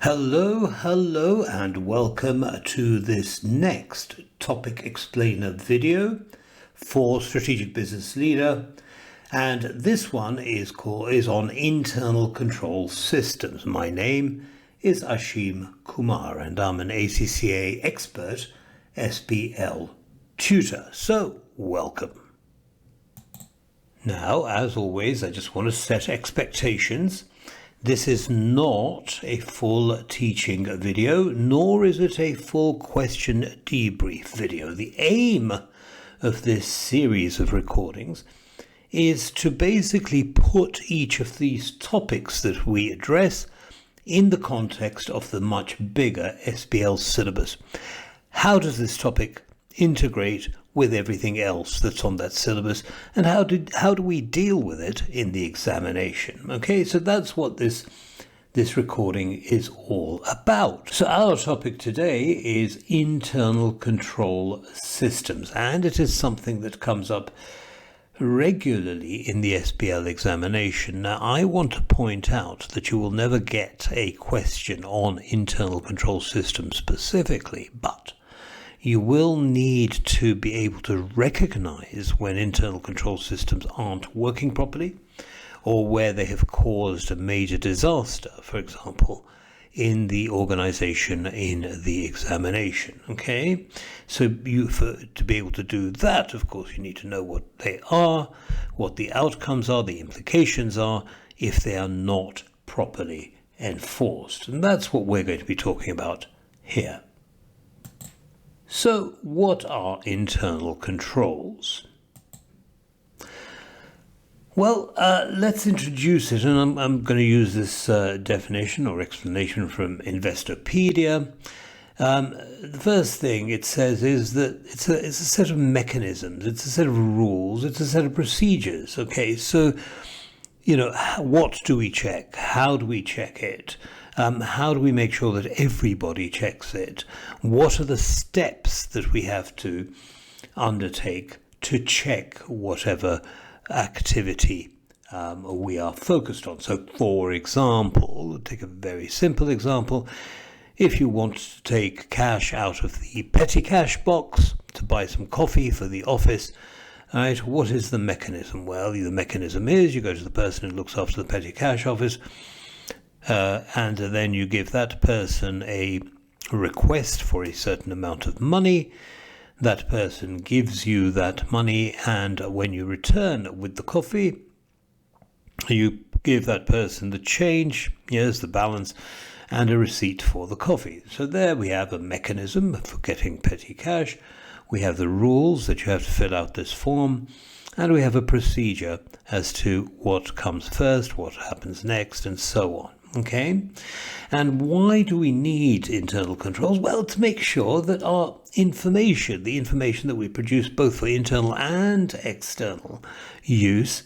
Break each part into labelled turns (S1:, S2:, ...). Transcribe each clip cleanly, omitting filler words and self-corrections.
S1: Hello, and welcome to this next topic explainer video for Strategic Business Leader. And this one is on internal control systems. My name is Ashim Kumar, and I'm an ACCA expert, SBL tutor. So, welcome. Now, as always, I just want to set expectations. This is not a full teaching video, nor is it a full question debrief video. The aim of this series of recordings is to basically put each of these topics that we address in the context of the much bigger SBL syllabus. How does this topic integrate with everything else that's on that syllabus, and how do we deal with it in the examination? Okay, so that's what this recording is all about. So our topic today is internal control systems, and it is something that comes up regularly in the SBL examination. Now, I want to point out that you will never get a question on internal control systems specifically, but you will need to be able to recognize when internal control systems aren't working properly, or where they have caused a major disaster, for example, in the organization in the examination. Okay, so to be able to do that, of course, you need to know what they are, what the outcomes are, the implications are, if they are not properly enforced. And that's what we're going to be talking about here. So, what are internal controls? Well, let's introduce it, and I'm going to use this definition or explanation from Investopedia. The first thing it says is that it's a set of mechanisms, it's a set of rules, it's a set of procedures. Okay, so, what do we check? How do we check it? How do we make sure that everybody checks it? What are the steps that we have to undertake to check whatever activity we are focused on? So, for example, take a very simple example. If you want to take cash out of the petty cash box to buy some coffee for the office, right, what is the mechanism? Well, the mechanism is you go to the person who looks after the petty cash office, and then you give that person a request for a certain amount of money. That person gives you that money, and when you return with the coffee, you give that person the change, yes, the balance, and a receipt for the coffee. So there we have a mechanism for getting petty cash. We have the rules that you have to fill out this form, and we have a procedure as to what comes first, what happens next, and so on. Okay, and why do we need internal controls? Well, to make sure that our information, the information that we produce both for internal and external use,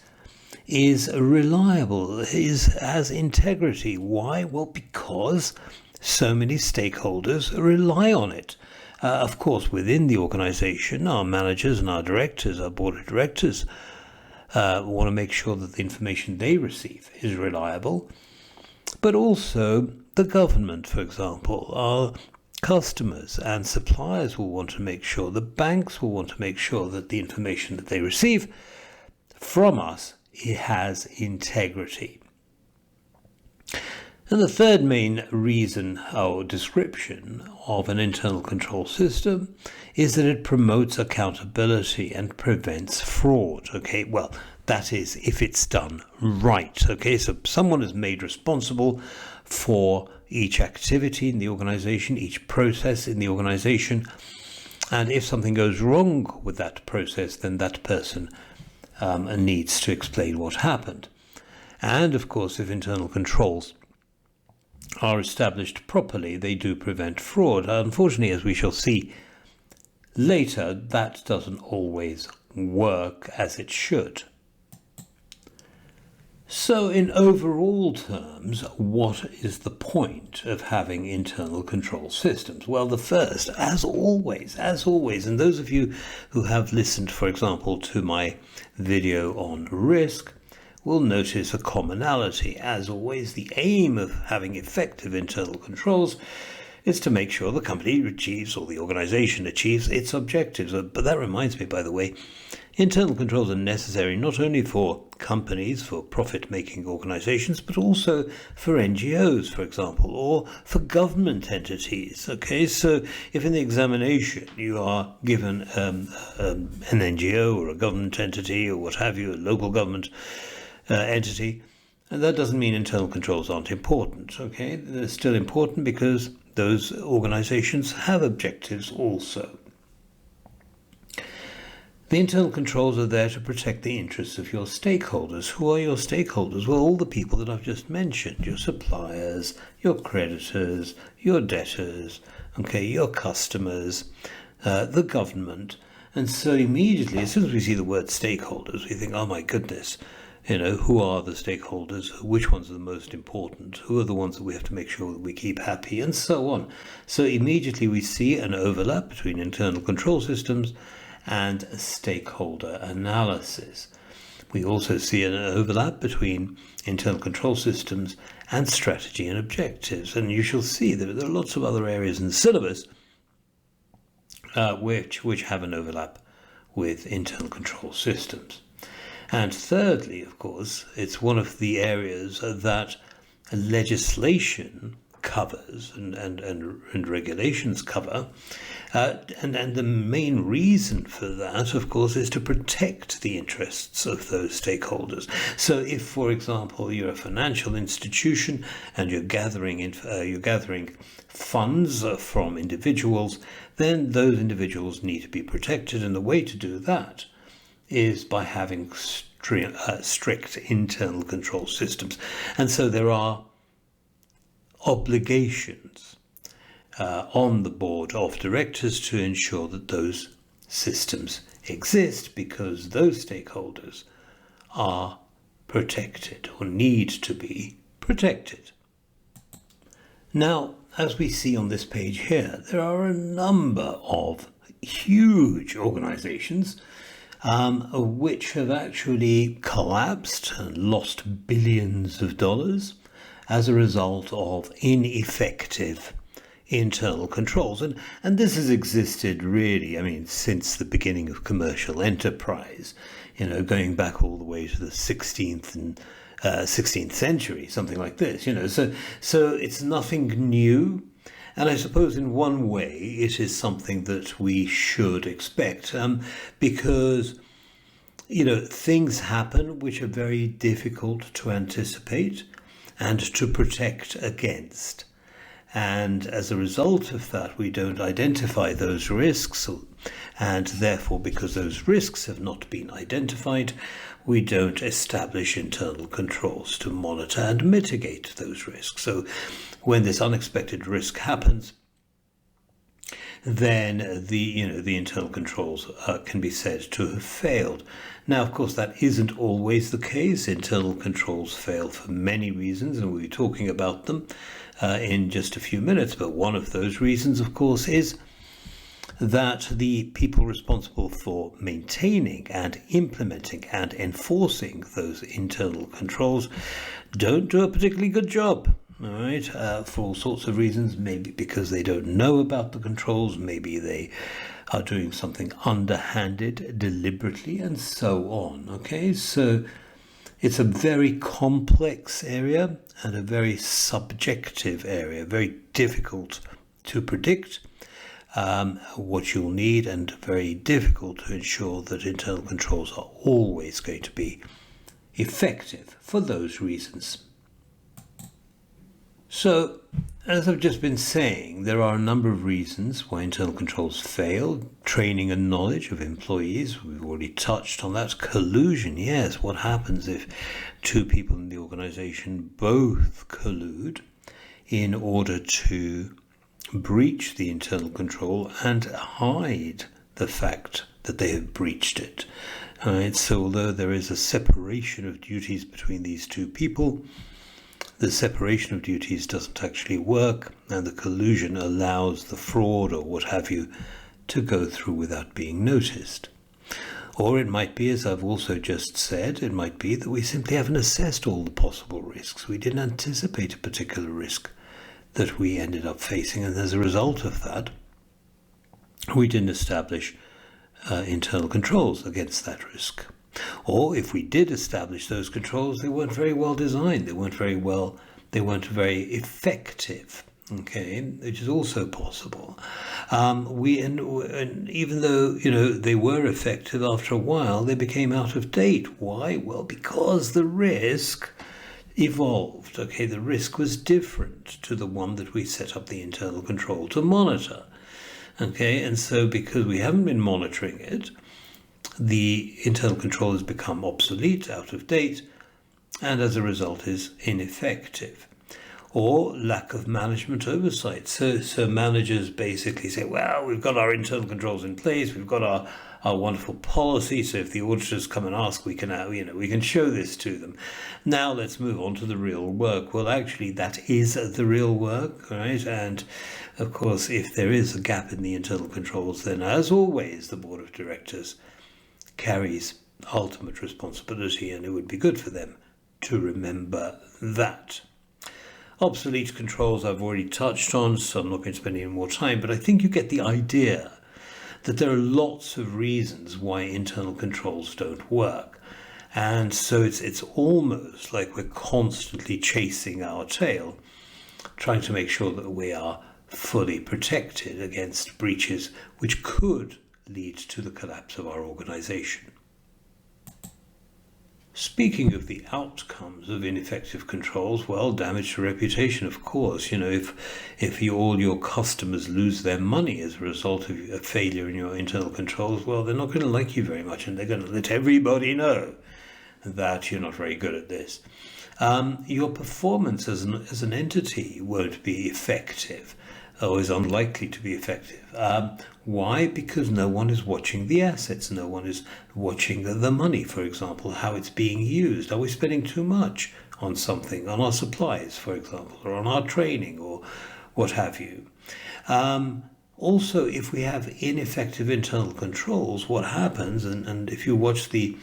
S1: is reliable, has integrity. Why? Well, because so many stakeholders rely on it. Of course, within the organization, our managers and our directors, our board of directors, want to make sure that the information they receive is reliable. But also the government, for example, our customers and suppliers will want to make sure, the banks will want to make sure that the information that they receive from us, it has integrity. And the third main reason or description of an internal control system is that it promotes accountability and prevents fraud. Okay, well, that is if it's done right. Okay, so someone is made responsible for each activity in the organization, each process in the organization, and if something goes wrong with that process, then that person needs to explain what happened. And of course, if internal controls are established properly, they do prevent fraud. Unfortunately, as we shall see later, that doesn't always work as it should. So in overall terms, what is the point of having internal control systems? Well, the first, as always, and those of you who have listened, for example, to my video on risk, will notice a commonality. As always, the aim of having effective internal controls is to make sure the company achieves, or the organization achieves, its objectives. But that reminds me, by the way, internal controls are necessary not only for companies, for profit-making organizations, but also for NGOs, for example, or for government entities. Okay, so if in the examination you are given an NGO or a government entity or what have you, a local government entity, and that doesn't mean internal controls aren't important. Okay, they're still important because those organizations have objectives also. The internal controls are there to protect the interests of your stakeholders. Who are your stakeholders? Well, all the people that I've just mentioned, your suppliers, your creditors, your debtors, okay, your customers, the government. And so immediately, as soon as we see the word stakeholders, we think, oh my goodness, who are the stakeholders? Which ones are the most important? Who are the ones that we have to make sure that we keep happy, and so on. So immediately we see an overlap between internal control systems and stakeholder analysis. We also see an overlap between internal control systems and strategy and objectives. And you shall see that there are lots of other areas in the syllabus which have an overlap with internal control systems. And thirdly, of course, it's one of the areas that legislation covers and regulations cover. And the main reason for that, of course, is to protect the interests of those stakeholders. So if, for example, you're a financial institution and you're gathering funds from individuals, then those individuals need to be protected. And the way to do that is by having strict internal control systems. And so there are obligations on the board of directors to ensure that those systems exist, because those stakeholders are protected or need to be protected. Now, as we see on this page here, there are a number of huge organizations which have actually collapsed and lost billions of dollars as a result of ineffective internal controls. And this has existed really, since the beginning of commercial enterprise, going back all the way to the 16th century, something like this, So it's nothing new. And I suppose in one way it is something that we should expect, because, things happen which are very difficult to anticipate and to protect against. And as a result of that, we don't identify those risks, and therefore, because those risks have not been identified, we don't establish internal controls to monitor and mitigate those risks. So when this unexpected risk happens, then the internal controls can be said to have failed. Now, of course, that isn't always the case. Internal controls fail for many reasons, and we'll be talking about them in just a few minutes. But one of those reasons, of course, is that the people responsible for maintaining and implementing and enforcing those internal controls don't do a particularly good job. All right, for all sorts of reasons, maybe because they don't know about the controls, maybe they are doing something underhanded, deliberately, and so on. Okay, so it's a very complex area and a very subjective area, very difficult to predict what you'll need, and very difficult to ensure that internal controls are always going to be effective for those reasons. So, as I've just been saying, there are a number of reasons why internal controls fail. Training and knowledge of employees, we've already touched on that. Collusion, yes, what happens if two people in the organization both collude in order to breach the internal control and hide the fact that they have breached it? So although there is a separation of duties between these two people, the separation of duties doesn't actually work, and the collusion allows the fraud or what have you to go through without being noticed. Or it might be, as I've also just said, it might be that we simply haven't assessed all the possible risks. We didn't anticipate a particular risk that we ended up facing, and as a result of that, we didn't establish internal controls against that risk. Or if we did establish those controls, they weren't very well designed, they weren't very effective. Okay, which is also possible. And even though they were effective, after a while they became out of date. Why? Well, because the risk evolved. Okay, the risk was different to the one that we set up the internal control to monitor. Okay, and so because we haven't been monitoring it, the internal control has become obsolete, out of date, and as a result is ineffective. Or lack of management oversight. So managers basically say, well, we've got our internal controls in place, we've got our wonderful policy, so if the auditors come and ask, we can show this to them. Now let's move on to the real work. Well, actually, that is the real work, right? And of course, if there is a gap in the internal controls, then as always, the board of directors carries ultimate responsibility, and it would be good for them to remember that. Obsolete controls I've already touched on, so I'm not going to spend any more time, but I think you get the idea that there are lots of reasons why internal controls don't work. And so it's almost like we're constantly chasing our tail, trying to make sure that we are fully protected against breaches which could lead to the collapse of our organization. Speaking of the outcomes of ineffective controls, well, damage to reputation, of course. If all your customers lose their money as a result of a failure in your internal controls, well, they're not going to like you very much, and they're going to let everybody know that you're not very good at this. Your performance as an entity won't be effective, or is unlikely to be effective. Why? Because no one is watching the assets. No one is watching the money, for example, how it's being used. Are we spending too much on something, on our supplies, for example, or on our training, or what have you? Also, if we have ineffective internal controls, what happens, and if you watch the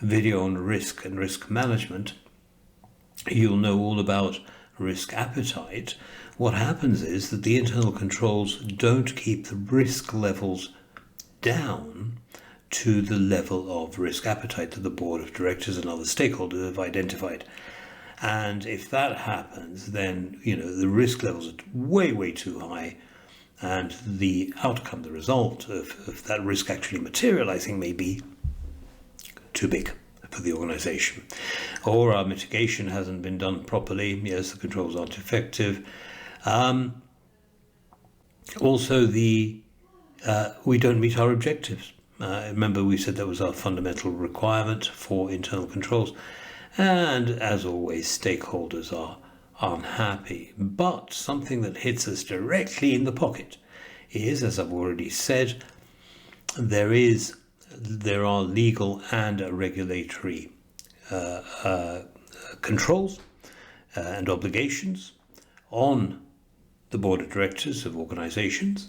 S1: video on risk and risk management, you'll know all about risk appetite. What happens is that the internal controls don't keep the risk levels down to the level of risk appetite that the board of directors and other stakeholders have identified. And if that happens, then the risk levels are way too high, and the outcome, the result of that risk actually materializing may be too big for the organization. Or our mitigation hasn't been done properly. Yes, the controls aren't effective. Also, we don't meet our objectives. Remember, we said that was our fundamental requirement for internal controls. And as always, stakeholders are unhappy. But something that hits us directly in the pocket is, as I've already said, there are legal and regulatory controls and obligations on the board of directors of organizations,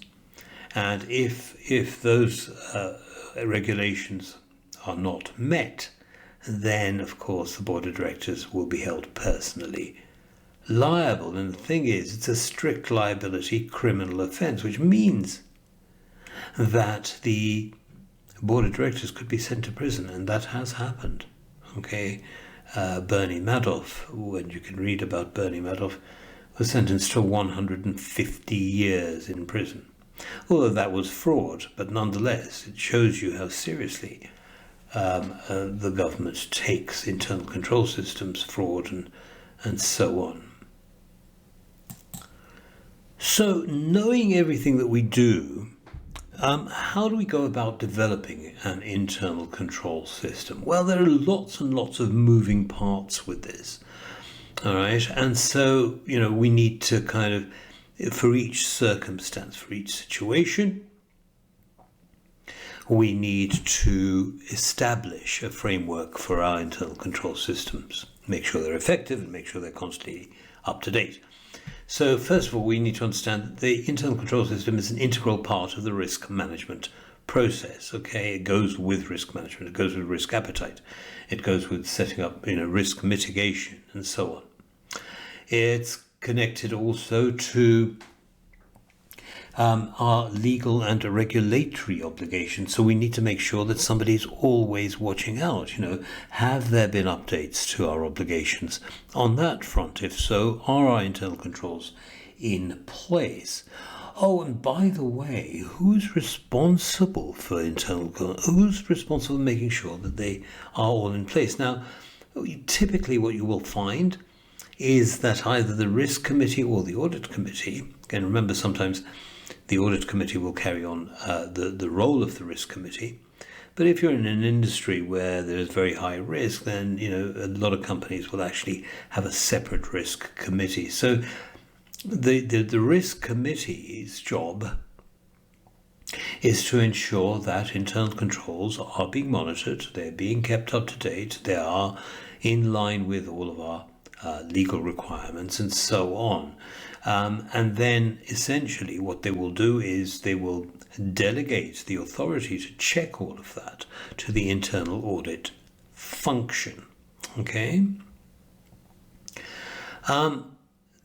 S1: and if those regulations are not met, then of course the board of directors will be held personally liable. And the thing is, it's a strict liability criminal offense, which means that the board of directors could be sent to prison, and that has happened. Okay, Bernie Madoff, when you can read about Bernie Madoff, was sentenced to 150 years in prison. Although that was fraud, but nonetheless, it shows you how seriously the government takes internal control systems, fraud, and so on. So, knowing everything that we do, how do we go about developing an internal control system? Well, there are lots and lots of moving parts with this. All right, and so we need to kind of, for each circumstance, for each situation, we need to establish a framework for our internal control systems, make sure they're effective and make sure they're constantly up to date. So first of all, we need to understand that the internal control system is an integral part of the risk management process. Okay, it goes with risk management, it goes with risk appetite, it goes with setting up risk mitigation and so on. It's connected also to our legal and regulatory obligations. So we need to make sure that somebody's always watching out. Have there been updates to our obligations on that front? If so, are our internal controls in place? Oh, and by the way, who's responsible for who's responsible for making sure that they are all in place? Now, typically what you will find is that either the risk committee or the audit committee, again, remember sometimes the audit committee will carry on the role of the risk committee. But if you're in an industry where there's very high risk, then a lot of companies will actually have a separate risk committee. So the risk committee's job is to ensure that internal controls are being monitored, they're being kept up to date, they are in line with all of our legal requirements and so on. And then essentially what they will do is they will delegate the authority to check all of that to the internal audit function. Okay?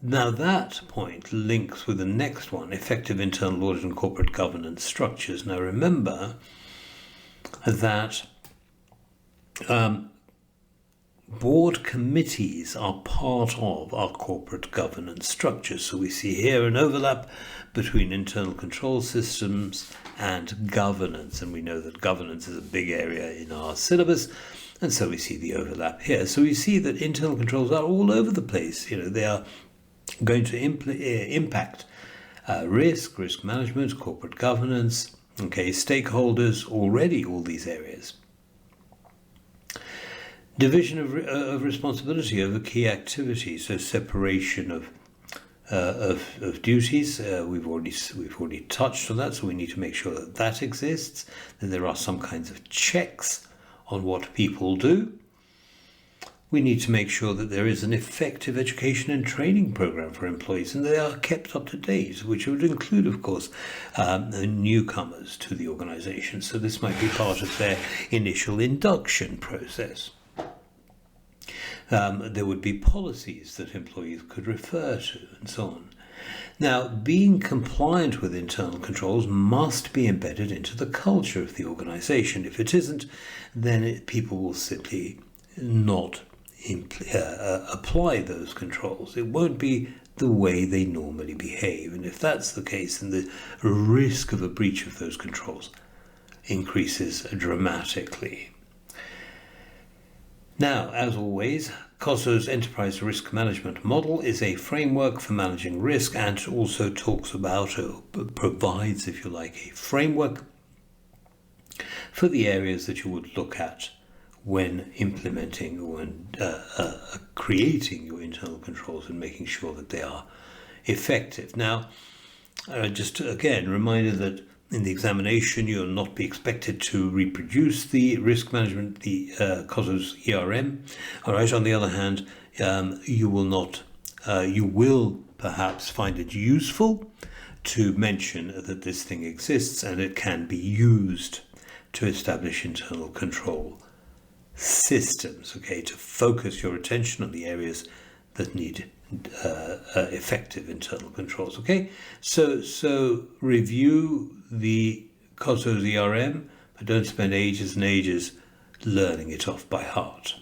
S1: Now that point links with the next one, effective internal audit and corporate governance structures. Now remember that board committees are part of our corporate governance structures. So we see here an overlap between internal control systems and governance. And we know that governance is a big area in our syllabus. And so we see the overlap here. So we see that internal controls are all over the place. They are going to impact risk management, corporate governance, stakeholders, already all these areas. Division of responsibility over key activities, so separation of duties. We've already touched on that, so we need to make sure that that exists. Then there are some kinds of checks on what people do. We need to make sure that there is an effective education and training program for employees, and they are kept up to date, which would include, of course, newcomers to the organization. So this might be part of their initial induction process. There would be policies that employees could refer to, and so on. Now, being compliant with internal controls must be embedded into the culture of the organization. If it isn't, then people will simply not apply those controls. It won't be the way they normally behave. And if that's the case, then the risk of a breach of those controls increases dramatically. Now, as always, COSO's enterprise risk management model is a framework for managing risk, and also talks about, or provides, if you like, a framework for the areas that you would look at when implementing or when creating your internal controls and making sure that they are effective. Now, just again, reminder that in the examination, you'll not be expected to reproduce the risk management, the COSO's ERM. All right. On the other hand, you will perhaps find it useful to mention that this thing exists and it can be used to establish internal control systems. Okay, to focus your attention on the areas that need effective internal controls. Okay, so review the COSO's ERM, but don't spend ages and ages learning it off by heart.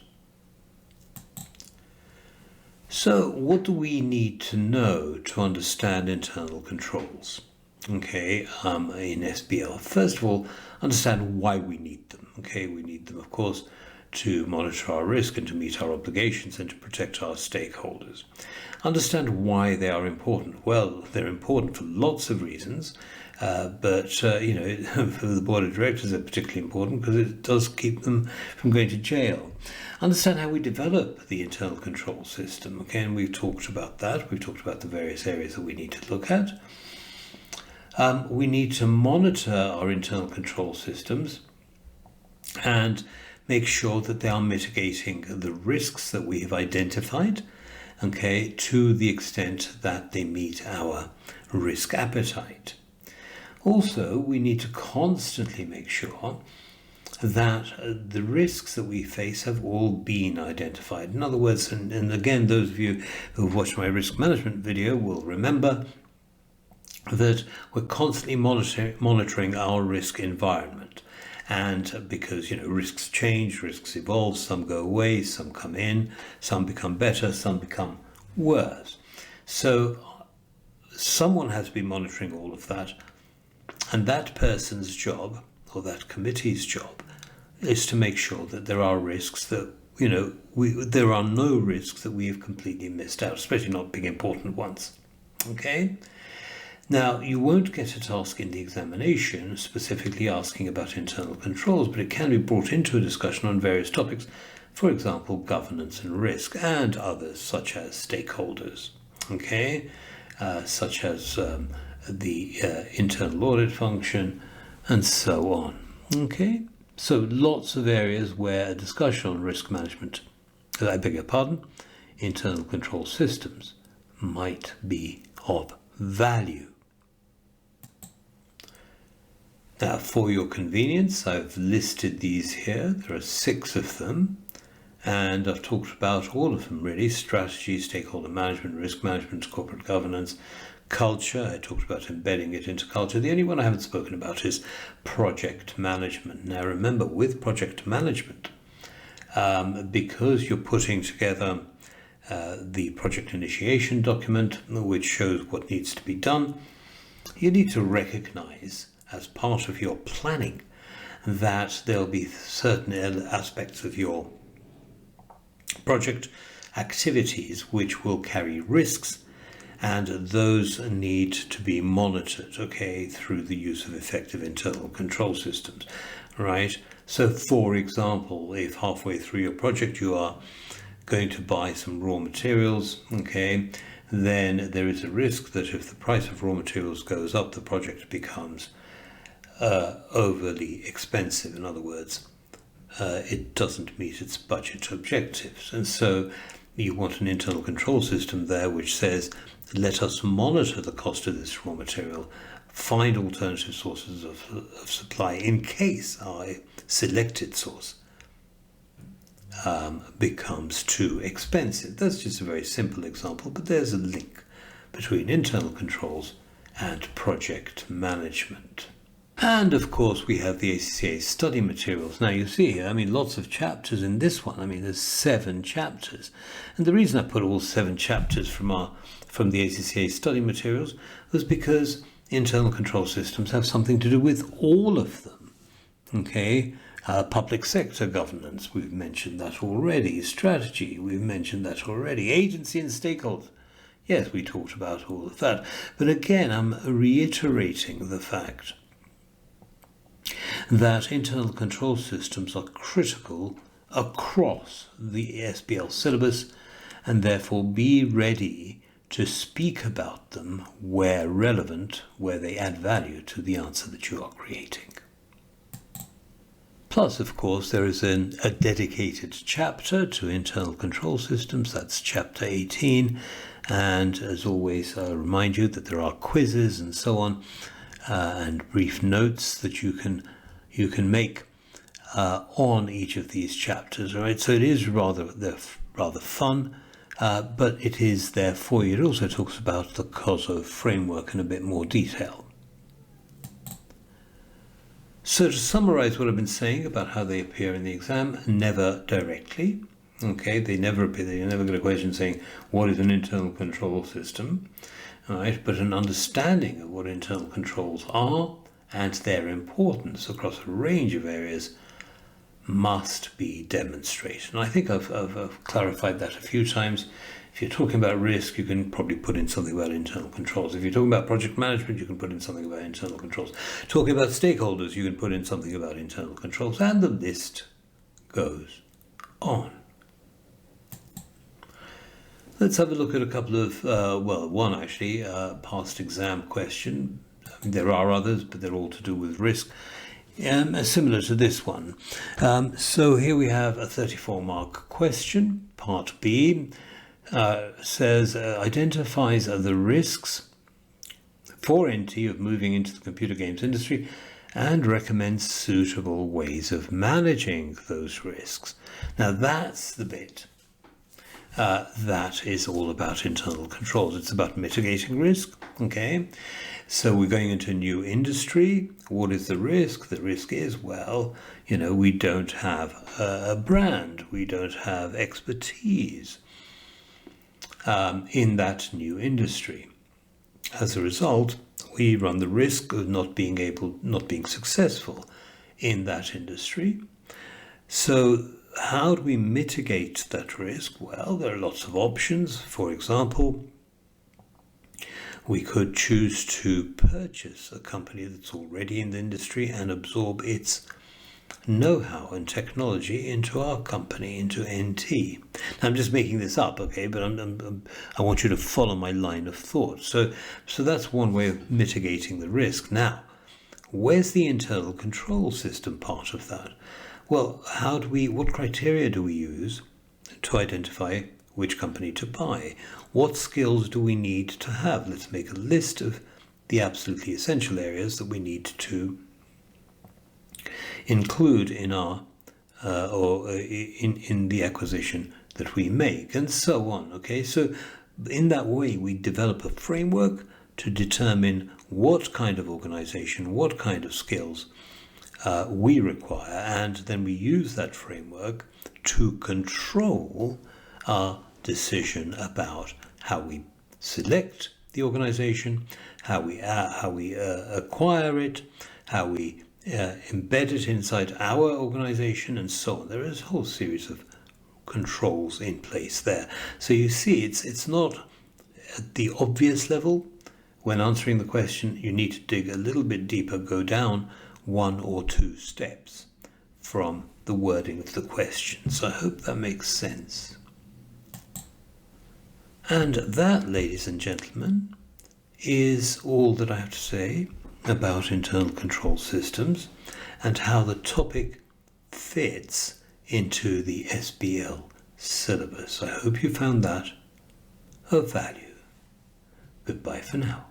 S1: So what do we need to know to understand internal controls? Okay, in SBL, first of all, understand why we need them. Okay, we need them, of course, to monitor our risk and to meet our obligations and to protect our stakeholders. Understand why they are important. Well, they're important for lots of reasons, but for the board of directors, they're particularly important because it does keep them from going to jail. Understand how we develop the internal control system. Okay, and we've talked about that. We've talked about the various areas that we need to look at. We need to monitor our internal control systems and make sure that they are mitigating the risks that we have identified, okay, to the extent that they meet our risk appetite. Also, we need to constantly make sure that the risks that we face have all been identified. In other words, and again, those of you who've watched my risk management video will remember that we're constantly monitoring our risk environment. And because, risks change, risks evolve, some go away, some come in, some become better, some become worse. So someone has to be monitoring all of that. And that person's job, or that committee's job, is to make sure that there are risks that, there are no risks that we have completely missed out, especially not big important ones. Okay? Now, you won't get a task in the examination specifically asking about internal controls, but it can be brought into a discussion on various topics, for example, governance and risk, and others such as stakeholders, okay, such as the internal audit function, and so on, okay? So lots of areas where a discussion on risk management, internal control systems might be of value. Now, for your convenience, I've listed these here. There are 6 of them, and I've talked about all of them really: strategy, stakeholder management, risk management, corporate governance, culture. I talked about embedding it into culture. The only one I haven't spoken about is project management. Now, remember, with project management, because you're putting together the project initiation document, which shows what needs to be done, you need to recognize as part of your planning that there'll be certain aspects of your project activities which will carry risks, and those need to be monitored, okay, through the use of effective internal control systems, right? So, for example, if halfway through your project you are going to buy some raw materials, okay, then there is a risk that if the price of raw materials goes up, the project becomes overly expensive. In other words, it doesn't meet its budget objectives. And so you want an internal control system there which says, let us monitor the cost of this raw material, find alternative sources of supply in case our selected source becomes too expensive. That's just a very simple example, but there's a link between internal controls and project management. And of course we have the ACCA study materials. Now you see here, lots of chapters in this one. There's 7 chapters. And the reason I put all 7 chapters from the ACCA study materials was because internal control systems have something to do with all of them. Okay, public sector governance, we've mentioned that already. Strategy, we've mentioned that already. Agency and stakeholders, yes, we talked about all of that. But again, I'm reiterating the fact that internal control systems are critical across the SBL syllabus, and therefore be ready to speak about them where relevant, where they add value to the answer that you are creating. Plus, of course, there is a dedicated chapter to internal control systems. That's chapter 18. And as always, I remind you that there are quizzes and so on, and brief notes that you can make on each of these chapters. All right, so it is rather fun, but it is there for you. It also talks about the COSO framework in a bit more detail. So to summarize what I've been saying about how they appear in the exam, never directly. Okay, they never appear. You never get a question saying, what is an internal control system? All right, but an understanding of what internal controls are and their importance across a range of areas must be demonstrated. And I think I've clarified that a few times. If you're talking about risk, you can probably put in something about internal controls. If you're talking about project management, you can put in something about internal controls. Talking about stakeholders, you can put in something about internal controls, and the list goes on. Let's have a look at a couple of, one actually, past exam question. There are others, but they're all to do with risk, similar to this one. So here we have a 34-mark question, part B. Says, identifies the risks for NT of moving into the computer games industry and recommends suitable ways of managing those risks. Now that's the bit that is all about internal controls. It's about mitigating risk, okay? So we're going into a new industry. What is the risk? The risk is, well, we don't have a brand. We don't have expertise in that new industry. As a result, we run the risk of not being successful in that industry. So how do we mitigate that risk? Well, there are lots of options. For example, we could choose to purchase a company that's already in the industry and absorb its know-how and technology into our company, into NT. Now, I'm just making this up, okay, but I want you to follow my line of thought. So that's one way of mitigating the risk. Now, where's the internal control system part of that? Well, what criteria do we use to identify which company to buy? What skills do we need to have? Let's make a list of the absolutely essential areas that we need to include in our in the acquisition that we make, and so on. Okay, so in that way we develop a framework to determine what kind of organization, what kind of skills we require, and then we use that framework to control our decision about how we select the organization, how we acquire it, how we embed it inside our organization, and so on. There is a whole series of controls in place there. So you see, it's not at the obvious level. When answering the question, you need to dig a little bit deeper, go down 1 or 2 steps from the wording of the question. So I hope that makes sense. And that, ladies and gentlemen, is all that I have to say about internal control systems and how the topic fits into the SBL syllabus. I hope you found that of value. Goodbye for now.